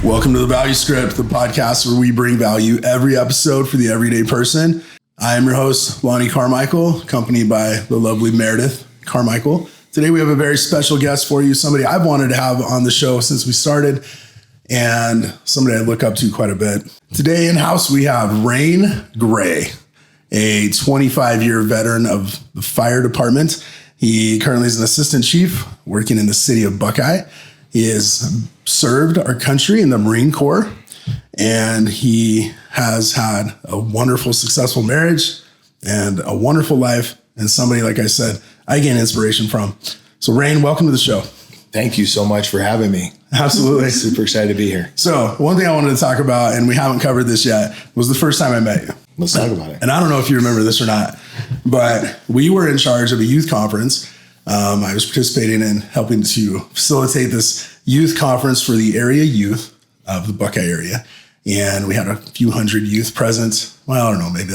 Welcome to The Value Script, the podcast where we bring value every episode for the everyday person. I am your host, Lonnie Carmichael, accompanied by the lovely Meredith Carmichael. Today we have a very special guest for you, somebody I've wanted to have on the show since we started, and somebody I look up to quite a bit. Today in-house we have Rayne Gray, a 25-year veteran of the fire department. He currently is an assistant chief working in the city of Buckeye. He has served our country in the Marine Corps, and he has had a wonderful, successful marriage and a wonderful life, and somebody, like I said, I gain inspiration from. So Rayne, welcome to the show. Thank you so much for having me. Absolutely. Super excited to be here. So one thing I wanted to talk about, and we haven't covered this yet, was the first time I met you. Let's talk about it. And I don't know if you remember this or not, but we were in charge of a youth conference. I was participating in helping to facilitate this youth conference for the area youth of the Buckeye area. And we had a few hundred youth present. Well, I don't know, maybe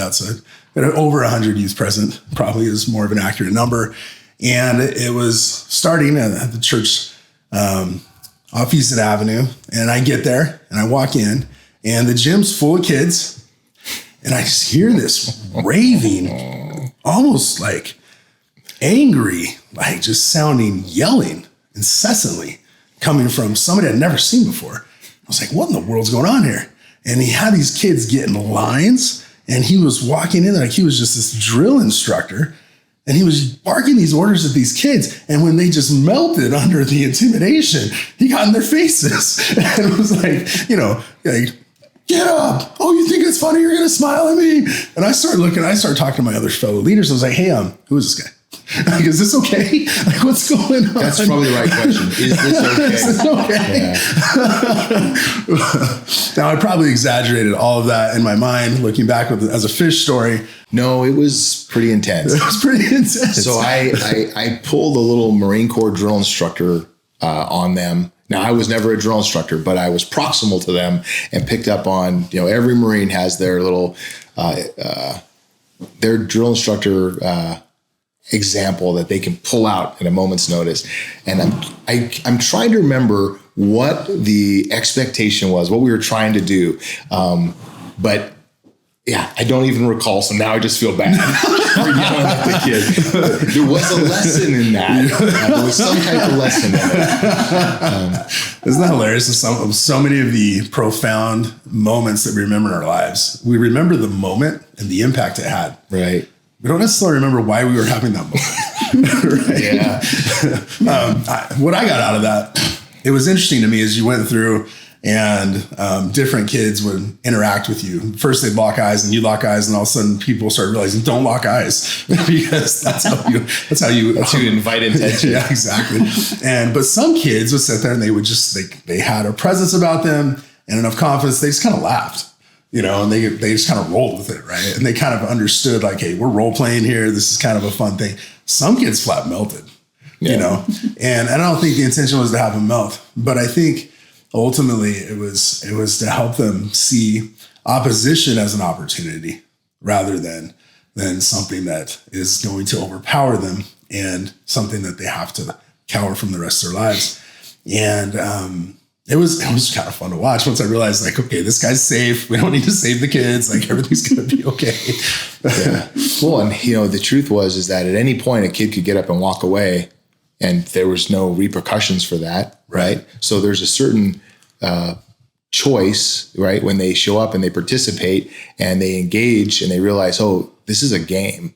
over 100 youth present, probably is more of an accurate number. And it was starting at the church off Easton Avenue. And I get there and I walk in and the gym's full of kids. And I just hear this raving, almost like angry, like just sounding, yelling incessantly, coming from somebody I'd never seen before. I was like, what in the world's going on here? And he had these kids get in lines, and he was walking in like he was just this drill instructor, and he was barking these orders at these kids. And when they just melted under the intimidation, he got in their faces and was like, like, get up. Oh, you think it's funny? You're going to smile at me. And I started talking to my other fellow leaders. I was like, hey, who is this guy? Like, is this okay? Like, what's going on? That's probably the right question. Is this okay? Is this okay? Yeah. Now, I probably exaggerated all of that in my mind, looking back as a fish story. No, it was pretty intense. It was pretty intense. So I pulled a little Marine Corps drill instructor on them. Now, I was never a drill instructor, but I was proximal to them and picked up on, every Marine has their little, their drill instructor example that they can pull out at a moment's notice. And I'm trying to remember what the expectation was, what we were trying to do. But yeah, I don't even recall. So now I just feel bad for yelling at the kid. There was a lesson in that. There was some type of lesson in it. Isn't that hilarious? So many of the profound moments that we remember in our lives, we remember the moment and the impact it had. Right. We don't necessarily remember why we were having that moment. Right? Yeah. What I got out of that, it was interesting to me as you went through and different kids would interact with you. First they'd lock eyes and you lock eyes, and all of a sudden people start realizing don't lock eyes because that's how you invite attention. Yeah, exactly. But some kids would sit there and they would they had a presence about them and enough confidence. They just kind of laughed. And they just kind of rolled with it, right? And they kind of understood, like, hey, we're role playing here. This is kind of a fun thing. Some kids flat melted, and I don't think the intention was to have them melt, but I think ultimately it was to help them see opposition as an opportunity rather than something that is going to overpower them and something that they have to cower from the rest of their lives. And it was kind of fun to watch once I realized, like, okay, this guy's safe. We don't need to save the kids. Like, everything's going to be okay. Yeah. Well, and the truth is that at any point a kid could get up and walk away and there was no repercussions for that. Right. So there's a certain choice, right? When they show up and they participate and they engage and they realize, oh, this is a game.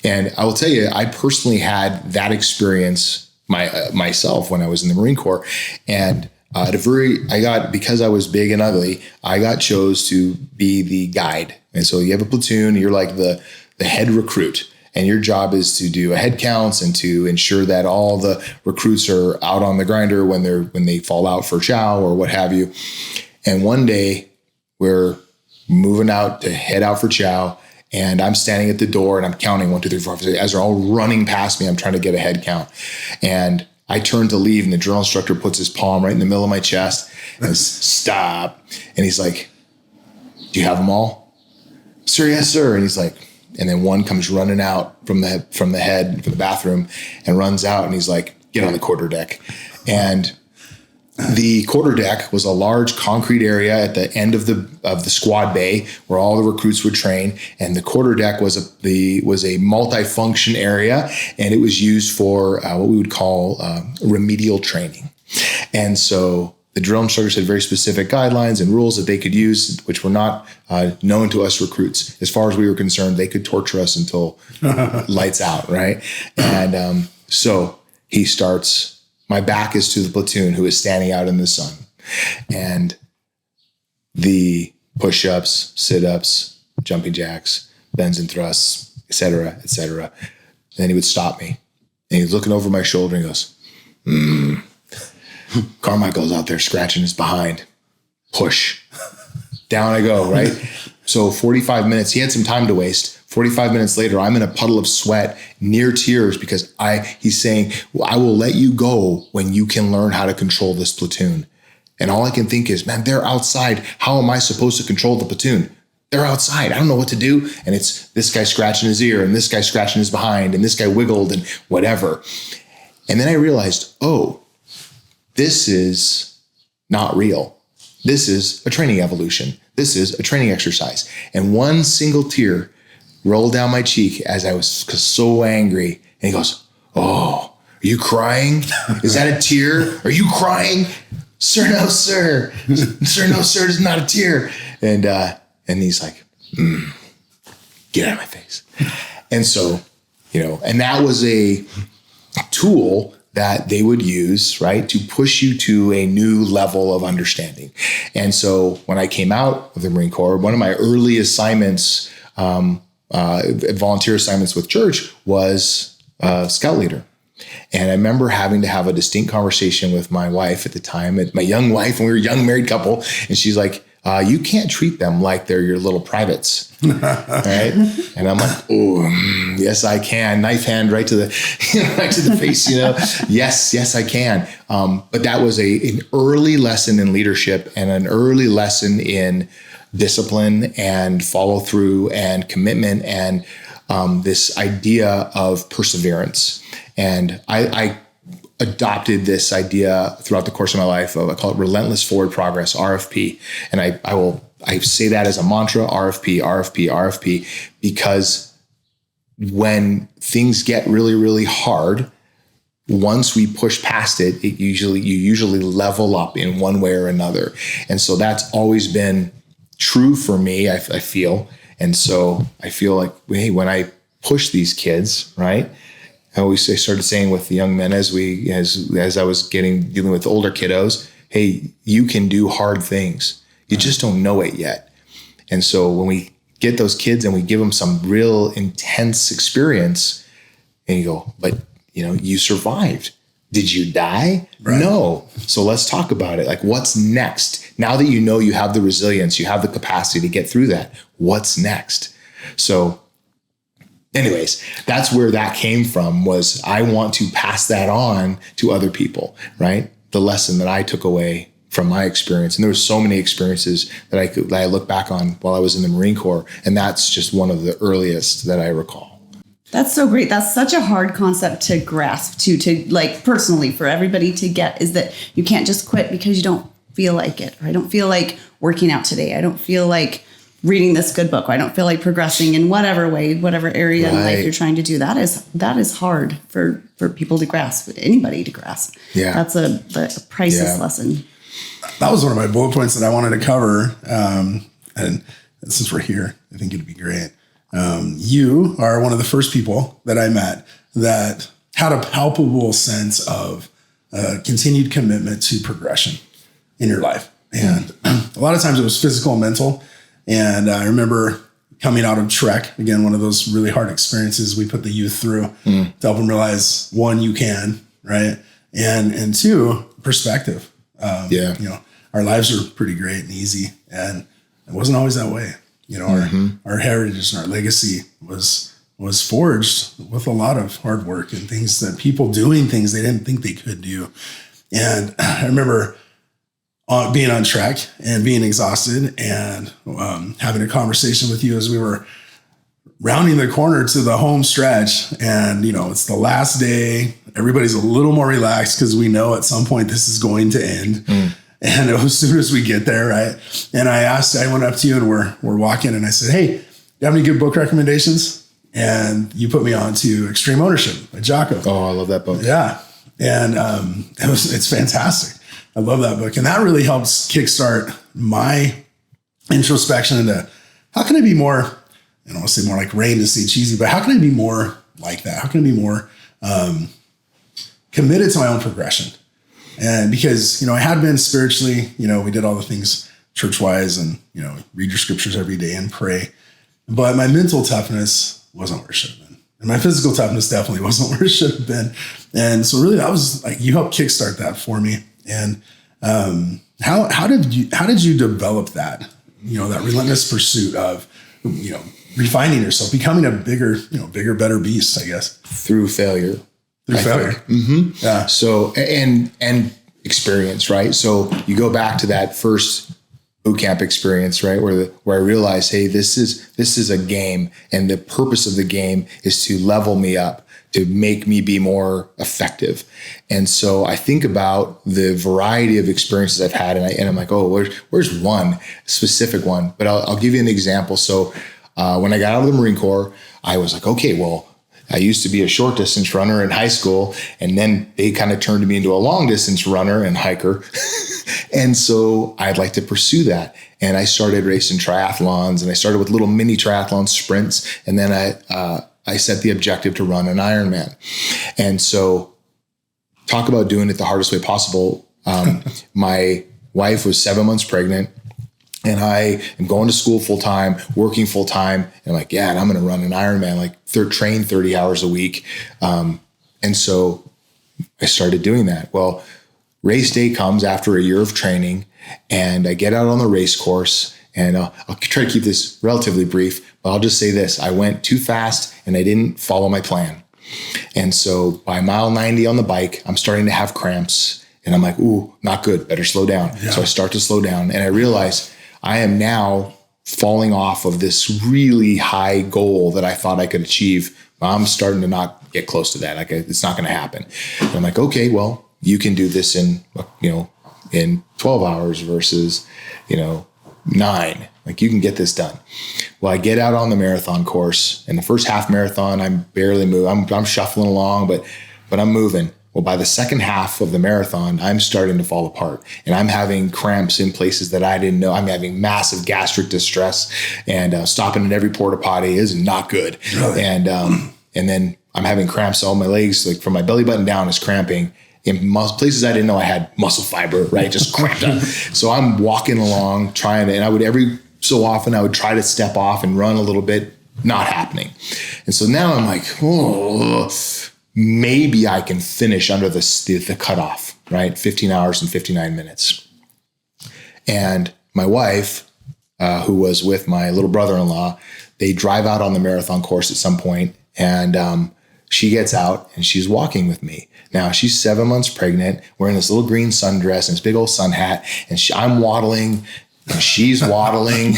And I will tell you, I personally had that experience myself when I was in the Marine Corps. And because I was big and ugly, I got chose to be the guide. And so you have a platoon, you're like the head recruit, and your job is to do a head counts and to ensure that all the recruits are out on the grinder when they fall out for chow or what have you. And one day we're moving out to head out for chow, and I'm standing at the door and I'm counting 1, 2, 3, 4, 5, 6. As they're all running past me, I'm trying to get a head count. And I turn to leave, and the drill instructor puts his palm right in the middle of my chest and says, stop. And he's like, do you have them all? Sir, yes, sir. And he's like, and then one comes running out from the bathroom and runs out, and he's like, get on the quarterdeck. And The quarterdeck was a large concrete area at the end of the squad bay where all the recruits would train. And the quarterdeck was a multi-function area, and it was used for what we would call remedial training. And so the drill instructors had very specific guidelines and rules that they could use, which were not known to us recruits. As far as we were concerned, they could torture us until lights out, right? And so he starts. My back is to the platoon who is standing out in the sun. And the push-ups, sit-ups, jumping jacks, bends and thrusts, et cetera, et cetera. And then he would stop me. And he's looking over my shoulder and he goes, Carmichael's out there scratching his behind. Push. Down I go, right? So 45 minutes, he had some time to waste. 45 minutes later, I'm in a puddle of sweat, near tears, because he's saying, I will let you go when you can learn how to control this platoon. And all I can think is, man, they're outside. How am I supposed to control the platoon? They're outside. I don't know what to do. And it's this guy scratching his ear and this guy scratching his behind and this guy wiggled and whatever. And then I realized, this is not real. This is a training evolution. This is a training exercise. And one single tear rolled down my cheek as I was so angry. And he goes, are you crying? Is that a tear? Are you crying? Sir, no, sir. Sir, no, sir, it's not a tear. And he's like, get out of my face. And so, and that was a tool that they would use, right, to push you to a new level of understanding. And so when I came out of the Marine Corps, one of my early assignments, volunteer assignments with church, was scout leader. And I remember having to have a distinct conversation with my wife at the time, my young wife, and we were a young married couple. And she's like, you can't treat them like they're your little privates. Right? And I'm like, yes, I can. Knife hand right to the face, Yes, I can. But that was an early lesson in leadership and an early lesson in discipline and follow through and commitment and this idea of perseverance. And I adopted this idea throughout the course of my life I call it relentless forward progress, RFP. And I say that as a mantra, RFP, because when things get really, really hard, once we push past it, you usually level up in one way or another. And so that's always been true for me, I feel. And so I feel like, hey, when I push these kids, right? I started saying with the young men as I was dealing with older kiddos, hey, you can do hard things. You just don't know it yet. And so when we get those kids and we give them some real intense experience, and you go, but you survived. Did you die? Right. No. So let's talk about it. Like, what's next? Now that you have the resilience, you have the capacity to get through that. What's next? So anyways, that's where that came from, was I want to pass that on to other people, right? The lesson that I took away from my experience. And there were so many experiences that I look back on while I was in the Marine Corps. And that's just one of the earliest that I recall. That's so great. That's such a hard concept to grasp to like personally for everybody to get, is that you can't just quit because you don't feel like it. Or I don't feel like working out today. I don't feel like reading this good book. Or I don't feel like progressing in whatever way, whatever area in life you're trying to do. That is hard for people to grasp, anybody to grasp. Yeah. That's a priceless lesson. That was one of my bullet points that I wanted to cover. And since we're here, I think it'd be great. You are one of the first people that I met that had a palpable sense of continued commitment to progression in your life. And a lot of times it was physical and mental. And I remember coming out of Trek, again, one of those really hard experiences we put the youth through to help them realize, one, you can, right? And two, perspective. Our lives are pretty great and easy, and it wasn't always that way. Our heritage and our legacy was forged with a lot of hard work and things that people doing things they didn't think they could do. And I remember being on track and being exhausted and having a conversation with you as we were rounding the corner to the home stretch, and it's the last day. Everybody's a little more relaxed because we know at some point this is going to end. And as soon as we get there, right? And I went up to you and we're walking, and I said, "Hey, do you have any good book recommendations?" And you put me on to Extreme Ownership by Jocko. Oh, I love that book. Yeah. And it's fantastic. I love that book. And that really helps kickstart my introspection into how can I be more, I don't want to say more like Rayne to say cheesy, but how can I be more like that? How can I be more committed to my own progression? And because, I had been spiritually, we did all the things church-wise and, read your scriptures every day and pray. But my mental toughness wasn't where it should have been. And my physical toughness definitely wasn't where it should have been. And so really that was like, you helped kickstart that for me. And how did you develop that, that relentless pursuit of, refining yourself, becoming a bigger, better beast, I guess. Through failure. Mm-hmm. Yeah. So, and experience, right? So you go back to that first boot camp experience, right? Where I realized, hey, this is a game, and the purpose of the game is to level me up, to make me be more effective. And so I think about the variety of experiences I've had, and I'm like, oh, where's one specific one? But I'll give you an example. So when I got out of the Marine Corps, I was like, okay, well, I used to be a short distance runner in high school, and then they kind of turned me into a long distance runner and hiker. And so I'd like to pursue that. And I started racing triathlons, and I started with little mini triathlon sprints. And then I set the objective to run an Ironman. And so talk about doing it the hardest way possible. My wife was 7 months pregnant, and I am going to school full time, working full time. And I'm like, yeah, and I'm going to run an Ironman, like train 30 hours a week. And so I started doing that. Well, race day comes after a year of training, and I get out on the race course, and I'll try to keep this relatively brief, but I'll just say this. I went too fast and I didn't follow my plan. And so by mile 90 on the bike, I'm starting to have cramps, and I'm like, ooh, not good. Better slow down. Yeah. So I start to slow down, and I realize I am now falling off of this really high goal that I thought I could achieve. I'm starting to not get close to that. Like, it's not going to happen. And I'm like, okay, well, you can do this in 12 hours versus, 9. Like, you can get this done. Well, I get out on the marathon course, and the first half marathon, I'm barely moving. I'm shuffling along, but I'm moving. Well, by the second half of the marathon, I'm starting to fall apart, and I'm having cramps in places that I didn't know. I'm having massive gastric distress, and stopping at every porta potty is not good. Really? And then I'm having cramps on my legs, like from my belly button down is cramping. In places I didn't know I had muscle fiber, right? Just cramped up. So I'm walking along and I would every so often I would try to step off and run a little bit, not happening. And so now I'm like, oh, maybe I can finish under the cutoff, right? 15 hours and 59 minutes. And my wife, who was with my little brother-in-law, they drive out on the marathon course at some point, and she gets out and she's walking with me. Now, she's 7 months pregnant, wearing this little green sundress and this big old sun hat, and I'm waddling, and she's waddling,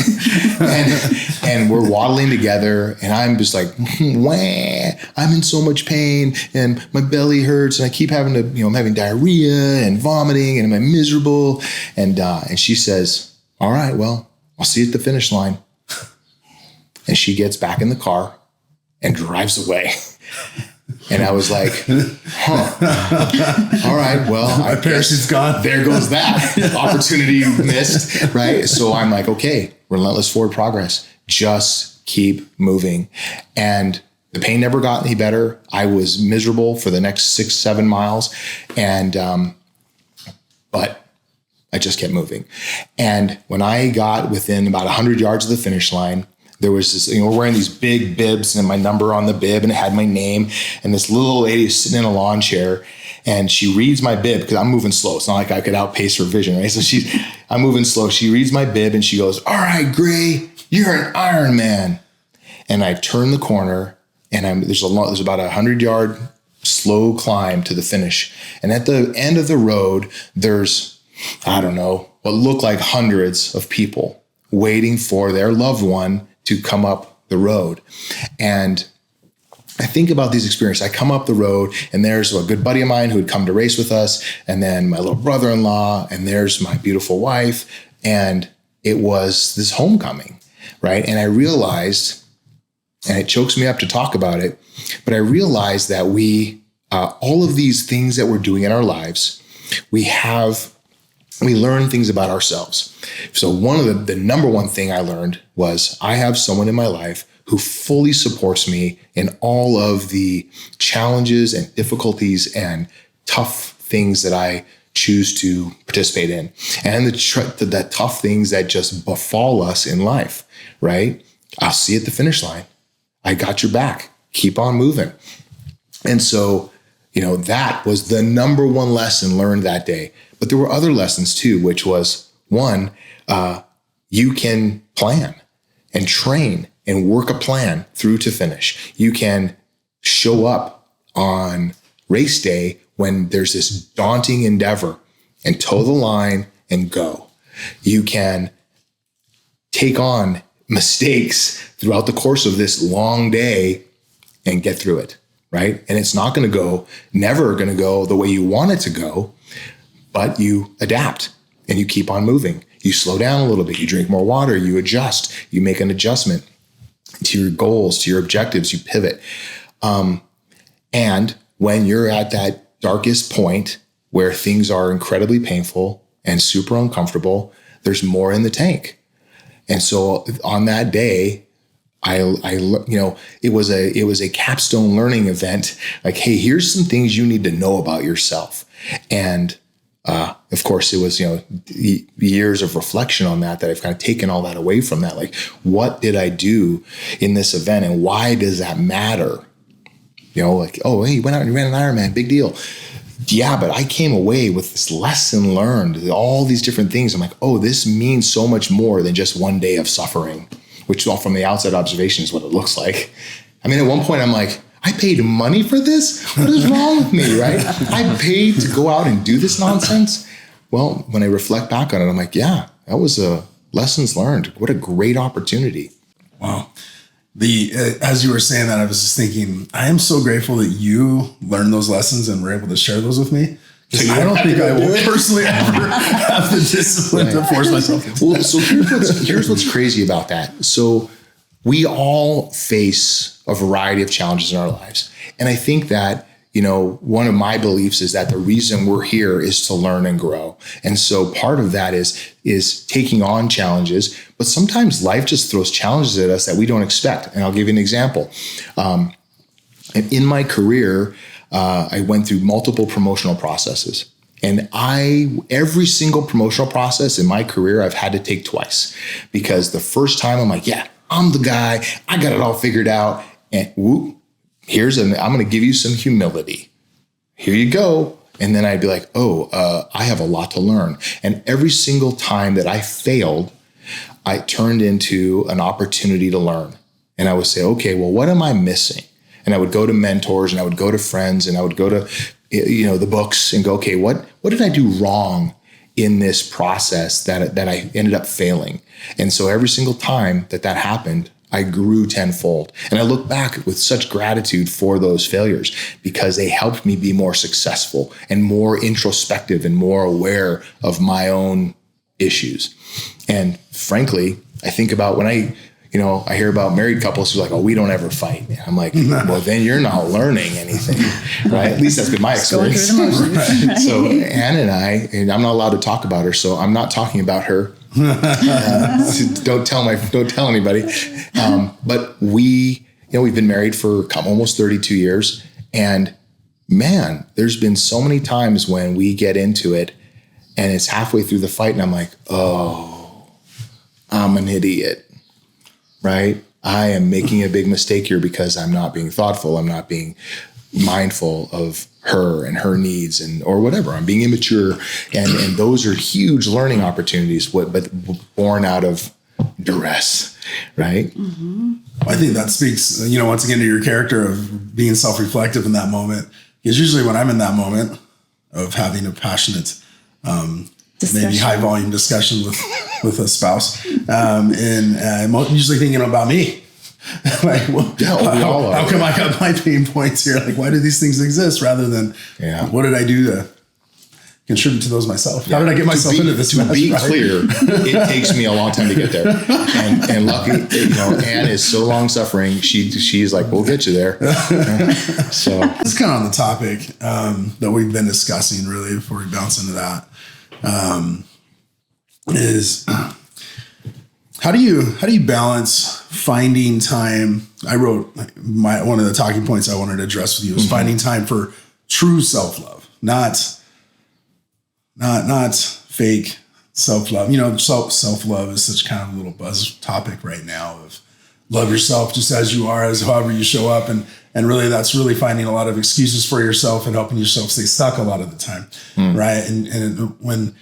and we're waddling together, and I'm just like, wah, I'm in so much pain, and my belly hurts, and I keep having to, I'm having diarrhea and vomiting, and I'm miserable, and she says, all right, well, I'll see you at the finish line. And she gets back in the car and drives away. And I was like, all right, well, I parachute's gone. There goes that opportunity missed, right? So I'm like, okay, relentless forward progress. Just keep moving. And the pain never got any better. I was miserable for the next 6-7 miles. And, but I just kept moving. And when I got within about 100 yards of the finish line, there was this, we're wearing these big bibs and my number on the bib, and it had my name, and this little lady is sitting in a lawn chair, and she reads my bib because I'm moving slow. It's not like I could outpace her vision, right? So I'm moving slow. She reads my bib and she goes, all right, Gray, you're an Ironman. And I turn the corner, and there's about a 100-yard slow climb to the finish. And at the end of the road, there's, I don't know, what looked like hundreds of people waiting for their loved one to come up the road. And I think about these experiences. I come up the road and there's a good buddy of mine who had come to race with us, and then my little brother-in-law, and there's my beautiful wife. And it was this homecoming, right? And I realized, and it chokes me up to talk about it, but I realized that we, all of these things that we're doing in our lives, we learn things about ourselves. So one of the number one thing I learned was I have someone in my life who fully supports me in all of the challenges and difficulties and tough things that I choose to participate in, and the tough things that just befall us in life, right? I'll see you at the finish line. I got your back. Keep on moving. And so, that was the number one lesson learned that day. But there were other lessons too, which was one, you can plan and train and work a plan through to finish. You can show up on race day when there's this daunting endeavor and toe the line and go. You can take on mistakes throughout the course of this long day and get through it, right? And it's not going to go, never going to go the way you want it to go, but you adapt and you keep on moving. You slow down a little bit, you drink more water, you adjust, you make an adjustment to your goals, to your objectives, you pivot. And when you're at that darkest point where things are incredibly painful and super uncomfortable, there's more in the tank. And so on that day, it was a capstone learning event. Like, hey, here's some things you need to know about yourself. And of course, it was, years of reflection on that I've kind of taken all that away from that. Like, what did I do in this event and why does that matter? Like, oh, hey, you went out and you ran an Ironman, big deal. Yeah, but I came away with this lesson learned, all these different things. I'm like, oh, this means so much more than just one day of suffering, which all from the outside observation is what it looks like. I mean, at one point I'm like, I paid money for this? What is wrong with me, right? I paid to go out and do this nonsense? Well, when I reflect back on it, I'm like, yeah, that was a lessons learned. What a great opportunity. Wow. As you were saying that, I was just thinking, I am so grateful that you learned those lessons and were able to share those with me. Because I don't think I will personally ever have the discipline to force myself. Well, so here's what's crazy about that. So we all face a variety of challenges in our lives. And I think that, one of my beliefs is that the reason we're here is to learn and grow. And so part of that is taking on challenges, but sometimes life just throws challenges at us that we don't expect. And I'll give you an example. In my career, I went through multiple promotional processes. And every single promotional process in my career, I've had to take twice, because the first time I'm like, yeah, I'm the guy, I got it all figured out. And whoop, I'm going to give you some humility. Here you go. And then I'd be like, I have a lot to learn. And every single time that I failed, I turned into an opportunity to learn. And I would say, okay, well, what am I missing? And I would go to mentors and I would go to friends and I would go to, the books and go, okay, what did I do wrong in this process that I ended up failing? And so every single time that happened, I grew tenfold. And I look back with such gratitude for those failures because they helped me be more successful and more introspective and more aware of my own issues. And frankly, I think about when I hear about married couples who are like, oh, we don't ever fight. And I'm like, well, then you're not learning anything, right? At least that's been my experience. Right. So Ann and I'm not allowed to talk about her, so I'm not talking about her. Don't tell anybody. But we've been married for almost 32 years. And man, there's been so many times when we get into it and it's halfway through the fight and I'm like, oh, I'm an idiot. Right? I am making a big mistake here because I'm not being thoughtful. I'm not being mindful of her and her needs or whatever. I'm being immature. And those are huge learning opportunities, but born out of duress, right? Mm-hmm. I think that speaks, once again to your character of being self-reflective in that moment. Because usually when I'm in that moment of having a passionate, maybe high volume discussion with a spouse, and I'm usually thinking about me. Like, well, how come I got my pain points here? Like, why do these things exist rather than what did I do to contribute to those myself? How did I get myself into this? To be clear, it takes me a long time to get there. And lucky, Anne is so long suffering. She's like, we'll get you there. So it's kind of on the topic that we've been discussing really before we bounce into that. Is how do you balance finding time? I wrote one of the talking points I wanted to address with you was finding time for true self-love, not fake self-love. Self-love is such kind of a little buzz topic right now of love yourself just as you are, as however you show up. And really that's really finding a lot of excuses for yourself and helping yourself stay stuck a lot of the time. Right. And when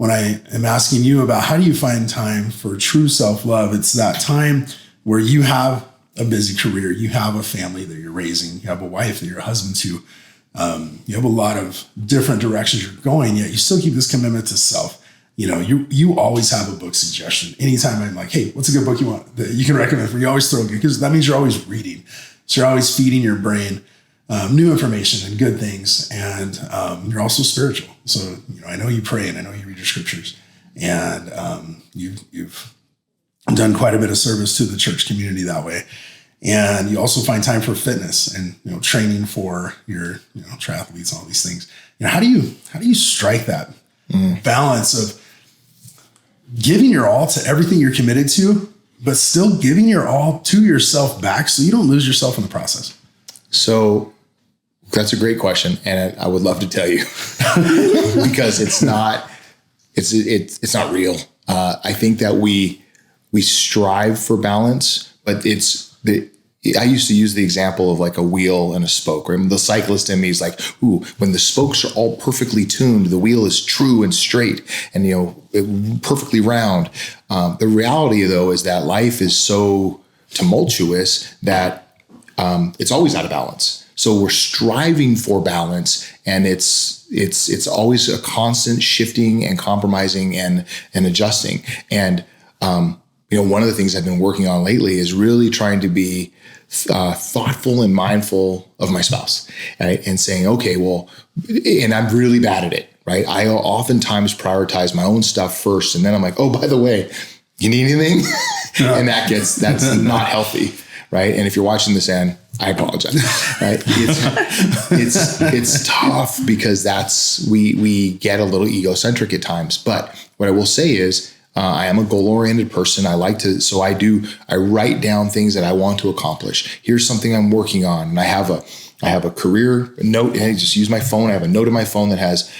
I am asking you about how do you find time for true self-love, it's that time where you have a busy career, you have a family that you're raising, you have a wife that you're a husband to, you have a lot of different directions you're going, yet you still keep this commitment to self. You always have a book suggestion. Anytime I'm like, hey, what's a good book you want that you can recommend for me? You always throw it, because that means you're always reading. So you're always feeding your brain new information and good things. And you're also spiritual. So, I know you pray and I know you read your scriptures, and you've done quite a bit of service to the church community that way. And you also find time for fitness and, training for your, triathletes and all these things. How do you strike that balance of giving your all to everything you're committed to, but still giving your all to yourself back so you don't lose yourself in the process? So that's a great question. And I would love to tell you because it's not real. I think that we strive for balance, but I used to use the example of like a wheel and a spoke, right? The cyclist in me is like, ooh, when the spokes are all perfectly tuned, the wheel is true and straight and, perfectly round. The reality though, is that life is so tumultuous that it's always out of balance. So we're striving for balance, and it's always a constant shifting and compromising and adjusting. And, one of the things I've been working on lately is really trying to be thoughtful and mindful of my spouse, right? And saying, okay, well, and I'm really bad at it, right? I oftentimes prioritize my own stuff first. And then I'm like, oh, by the way, you need anything? And that's not healthy. Right. And if you're watching this, Ann, I apologize. Right. It's tough because we get a little egocentric at times. But what I will say is, I am a goal-oriented person. I write down things that I want to accomplish. Here's something I'm working on. And I have a career note, and I just use my phone. I have a note in my phone that has,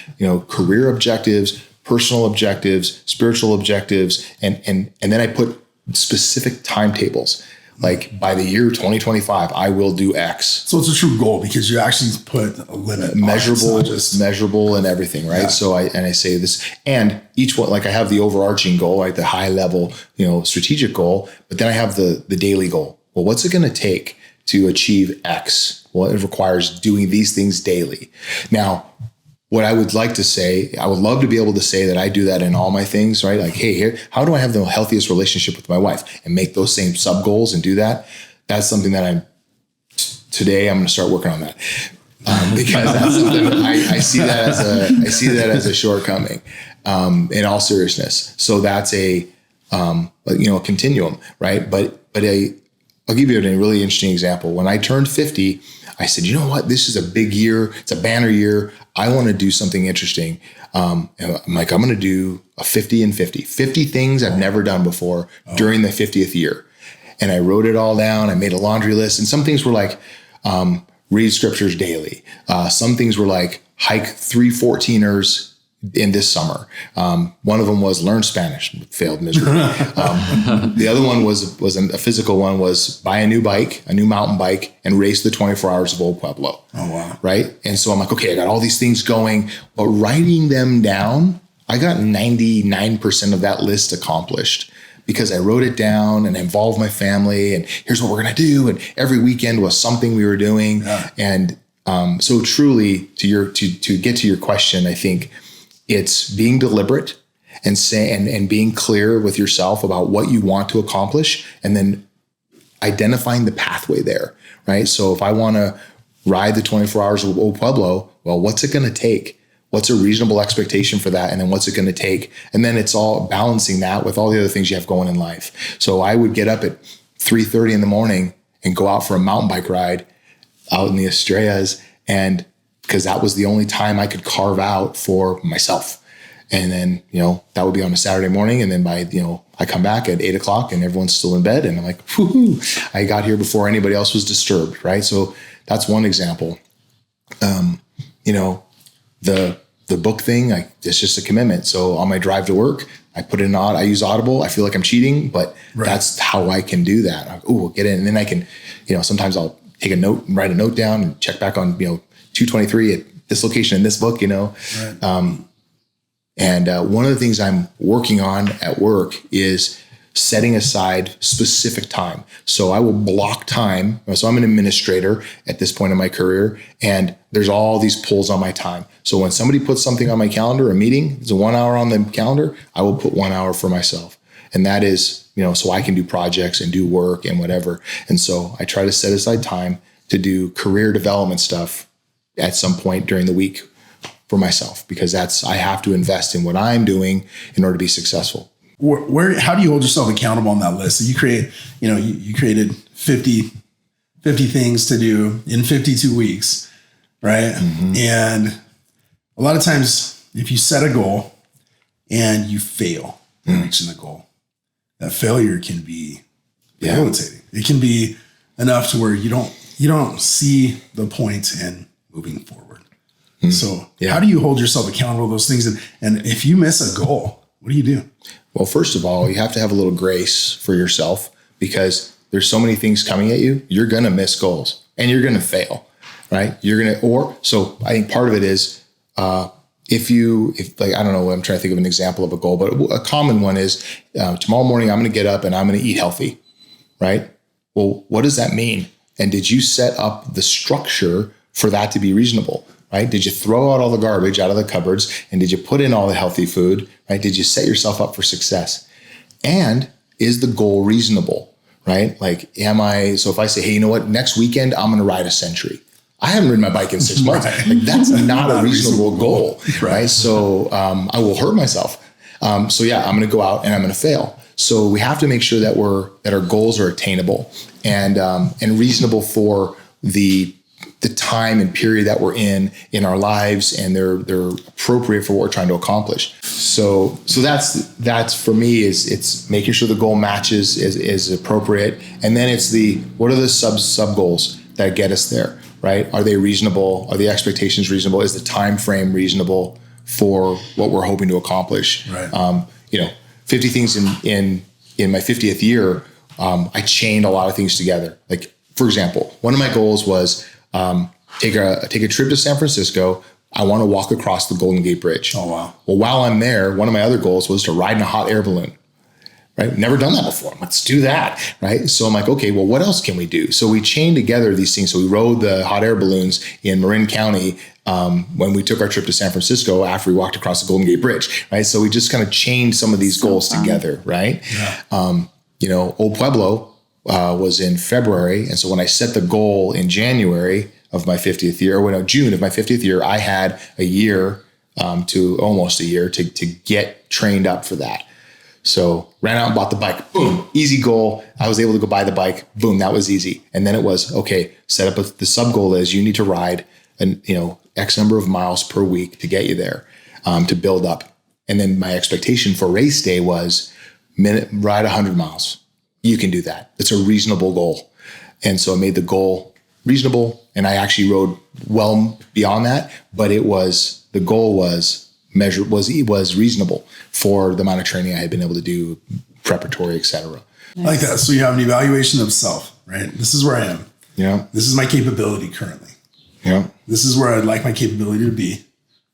career objectives, personal objectives, spiritual objectives. And then I put specific timetables. Like by the year 2025, I will do X. So it's a true goal because you actually put a limit, measurable and everything, right? Yeah. So I say this, and each one, like I have the overarching goal, right? The high level, strategic goal, but then I have the daily goal. Well, what's it going to take to achieve X? Well, it requires doing these things daily. Now, what I would like to say, I would love to be able to say that I do that in all my things, right? Like, hey, here, how do I have the healthiest relationship with my wife and make those same sub goals and do that? That's something that today I'm going to start working on that because that's something I see that as a shortcoming in all seriousness. So that's a continuum, right? But I'll give you a really interesting example. When I turned 50, I said, you know what? This is a big year. It's a banner year. I want to do something interesting. And I'm like, I'm going to do a 50 and 50 things I've never done before during the 50th year. And I wrote it all down. I made a laundry list. And some things were like, read scriptures daily. Some things were like hike 3 14ers in this summer. One of them was learn Spanish, failed miserably. The other one was a physical one, was buy a new mountain bike and race the 24 hours of Old Pueblo. Oh, wow. Right. And so I'm like, okay, I got all these things going, but writing them down, I got 99% of that list accomplished because I wrote it down and involved my family and here's what we're going to do. And every weekend was something we were doing. Yeah. And so truly to get to your question, I think it's being deliberate and being clear with yourself about what you want to accomplish. And then identifying the pathway there, right? So if I want to ride the 24 hours of Old Pueblo, well, what's it going to take? What's a reasonable expectation for that? And then what's it going to take? And then it's all balancing that with all the other things you have going in life. So I would get up at 3:30 in the morning and go out for a mountain bike ride out in the Estrellas. And because that was the only time I could carve out for myself. And then, that would be on a Saturday morning. And then by, I come back at 8 o'clock and everyone's still in bed. And I'm like, whoo, I got here before anybody else was disturbed. Right. So that's one example. The book thing, it's just a commitment. So on my drive to work, I use Audible. I feel like I'm cheating, but that's how I can do that. We'll get in. And then I can, sometimes I'll take a note and write a note down and check back on, 223 at this location in this book, Right. And one of the things I'm working on at work is setting aside specific time. So I will block time. So I'm an administrator at this point in my career, and there's all these pulls on my time. So when somebody puts something on my calendar, a meeting, it's a 1 hour on the calendar, I will put 1 hour for myself. And that is, so I can do projects and do work and whatever. And so I try to set aside time to do career development stuff at some point during the week for myself, because I have to invest in what I'm doing in order to be successful. How do you hold yourself accountable on that list? So you created 50 things to do in 52 weeks, right? Mm-hmm. And a lot of times if you set a goal and you fail in reaching the goal, that failure can be debilitating. It can be enough to where you don't see the point in moving forward. Mm-hmm. So how do you hold yourself accountable to those things? And if you miss a goal, what do you do? Well, first of all, you have to have a little grace for yourself, because there's so many things coming at you. You're going to miss goals and you're going to fail, right? So I think part of it is, if I don't know, I'm trying to think of an example of a goal, but a common one is, tomorrow morning, I'm going to get up and I'm going to eat healthy, right? Well, what does that mean? And did you set up the structure for that to be reasonable? Right? Did you throw out all the garbage out of the cupboards, and did you put in all the healthy food? Right? Did you set yourself up for success? And is the goal reasonable? Right? So if I say, hey, you know what? Next weekend, I'm going to ride a century. I haven't ridden my bike in 6 months. Right. That's not a reasonable goal. Right? So I will hurt myself. I'm going to go out and I'm going to fail. So we have to make sure that our goals are attainable and reasonable for the time and period that we're in our lives, and they're appropriate for what we're trying to accomplish. So that's for me it's making sure the goal matches is appropriate. And then it's what are the sub goals that get us there, right? Are they reasonable? Are the expectations reasonable? Is the time frame reasonable for what we're hoping to accomplish? Right. 50 things in my 50th year, I chained a lot of things together. Like, for example, one of my goals was, take a trip to San Francisco. I want to walk across the Golden Gate Bridge. Oh, wow. Well, while I'm there, one of my other goals was to ride in a hot air balloon, right? Never done that before. Let's do that, right? So I'm like, okay, well, what else can we do? So we chained together these things. So we rode the hot air balloons in Marin County when we took our trip to San Francisco after we walked across the Golden Gate Bridge, right? So we just kind of chained some of these goals together, right? Yeah. Old Pueblo was in February. And so when I set the goal in January of my 50th year, June of my 50th year, I had a year to almost a year to get trained up for that. So ran out and bought the bike. Boom, easy goal. I was able to go buy the bike. Boom, that was easy. And then it was, okay, set up the sub goal is you need to ride X number of miles per week to get you there, to build up. And then my expectation for race day was ride 100 miles. You can do that. It's a reasonable goal. And so I made the goal reasonable, and I actually rode well beyond that, but the goal was reasonable for the amount of training I had been able to do, preparatory, et cetera. Nice. I like that. So you have an evaluation of self, right? This is where I am. Yeah. This is my capability currently. Yeah. This is where I'd like my capability to be.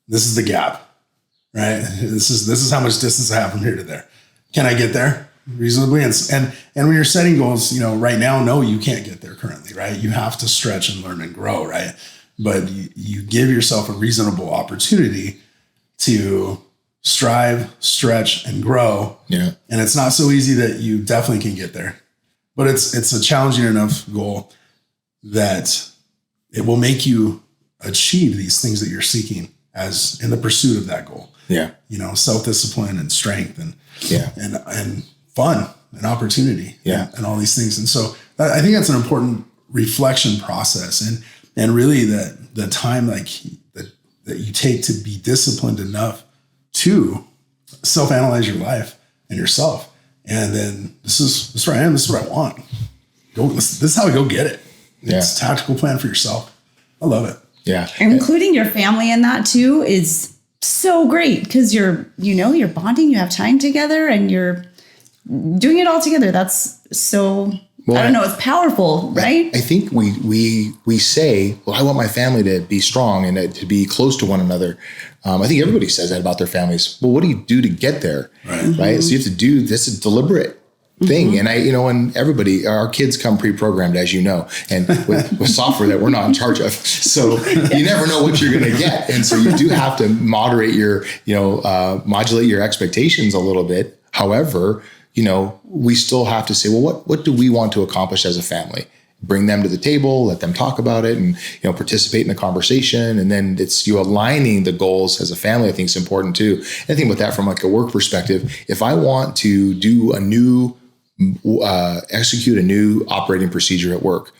This is the gap, right? This is how much distance I have from here to there. Can I get there reasonably? And when you're setting goals, right now, no, you can't get there currently, right? You have to stretch and learn and grow, right? But you give yourself a reasonable opportunity to strive, stretch, and grow. Yeah. And it's not so easy that you definitely can get there. but it's a challenging enough goal that it will make you achieve these things that you're seeking as in the pursuit of that goal. Yeah. Self-discipline and strength and fun and opportunity and all these things. And so I think that's an important reflection process and really the time that you take to be disciplined enough to self-analyze your life and yourself. And then this is where I am. This is where I want. This is how we go get it. It's a tactical plan for yourself. I love it. Yeah. Including your family in that too is so great because you're bonding, you have time together and you're doing it all together. That's so, I don't know, it's powerful, right? I think we say, well, I want my family to be strong and to be close to one another. I think everybody says that about their families. Well, what do you do to get there? Right. So you have to do this is deliberate thing. And and everybody, our kids come pre-programmed, as you know, and with software that we're not in charge of. So you never know what you're going to get. And so you do have to moderate your, modulate your expectations a little bit. However, we still have to say, well, what do we want to accomplish as a family? Bring them to the table, let them talk about it and, participate in the conversation. And then it's you aligning the goals as a family, I think is important too. And I think with that from like a work perspective, if I want to do execute a new operating procedure at work,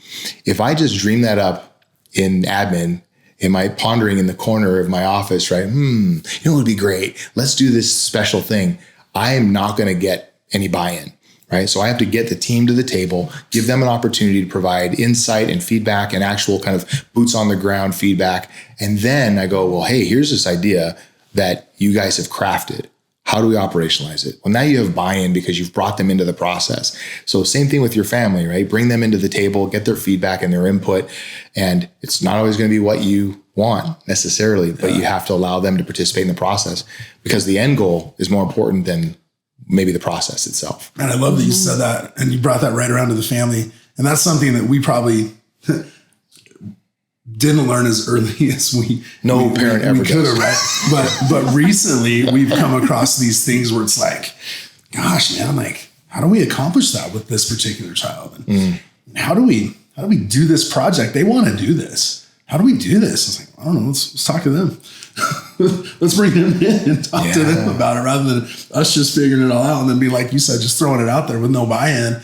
if I just dream that up in admin, am I pondering in the corner of my office, right? It would be great. Let's do this special thing. I am not going to get any buy-in, right? So I have to get the team to the table, give them an opportunity to provide insight and feedback and actual kind of boots on the ground feedback. And then I go, well, hey, here's this idea that you guys have crafted. How do we operationalize it? Well, now you have buy-in because you've brought them into the process. So same thing with your family, right? Bring them into the table, get their feedback and their input. And it's not always going to be what you want necessarily, but you have to allow them to participate in the process because the end goal is more important than maybe the process itself. And I love that you said that and you brought that right around to the family. And that's something that we probably didn't learn as early as parent ever could have, right? But recently we've come across these things where it's like, gosh, man, like, how do we accomplish that with this particular child? And how do we do this project? They want to do this. How do we do this? It's like, I don't know. Let's talk to them. Let's bring them in and talk to them about it rather than us just figuring it all out and then be like you said, just throwing it out there with no buy-in.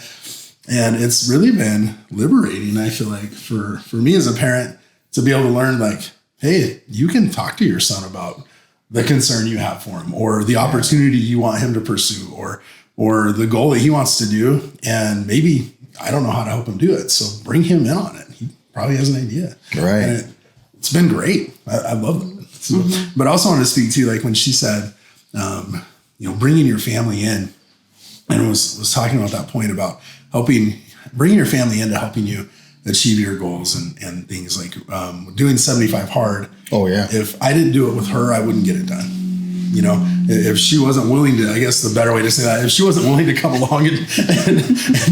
And it's really been liberating, I feel like, for me as a parent to be able to learn like, hey, you can talk to your son about the concern you have for him or the opportunity you want him to pursue or the goal that he wants to do. And maybe I don't know how to help him do it. So bring him in on it. He probably has an idea. Right. And it's been great. I love it. So, but I also want to speak to like when she said, bringing your family in and was talking about that point about bringing your family into helping you achieve your goals and things like doing 75 hard. Oh yeah. If I didn't do it with her, I wouldn't get it done. If she wasn't willing to, I guess the better way to say that, if she wasn't willing to come along and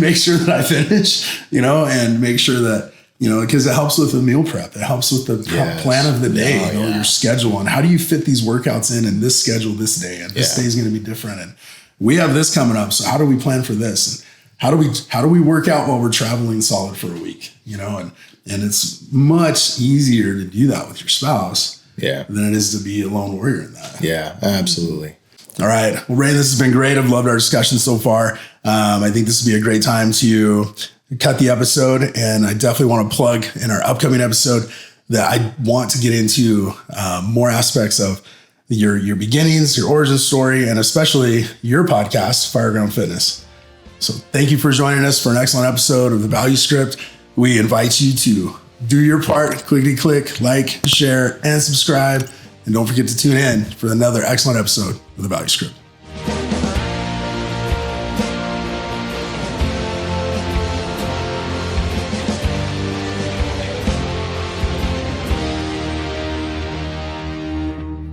make sure that I finish, and make sure that, because it helps with the meal prep. It helps with the plan of the day, your schedule and how do you fit these workouts in this schedule this day and this day is going to be different. And we have this coming up. So how do we plan for this? And how do we work out while we're traveling solid for a week, and it's much easier to do that with your spouse than it is to be a lone warrior in that. Yeah, absolutely. All right. Well, Rayne, this has been great. I've loved our discussion so far. I think this would be a great time to cut the episode. And I definitely want to plug in our upcoming episode that I want to get into more aspects of your beginnings, your origin story, and especially your podcast, Fireground Fitness. So thank you for joining us for an excellent episode of The Value Script. We invite you to do your part, click, like, share, and subscribe. And don't forget to tune in for another excellent episode of The Value Script.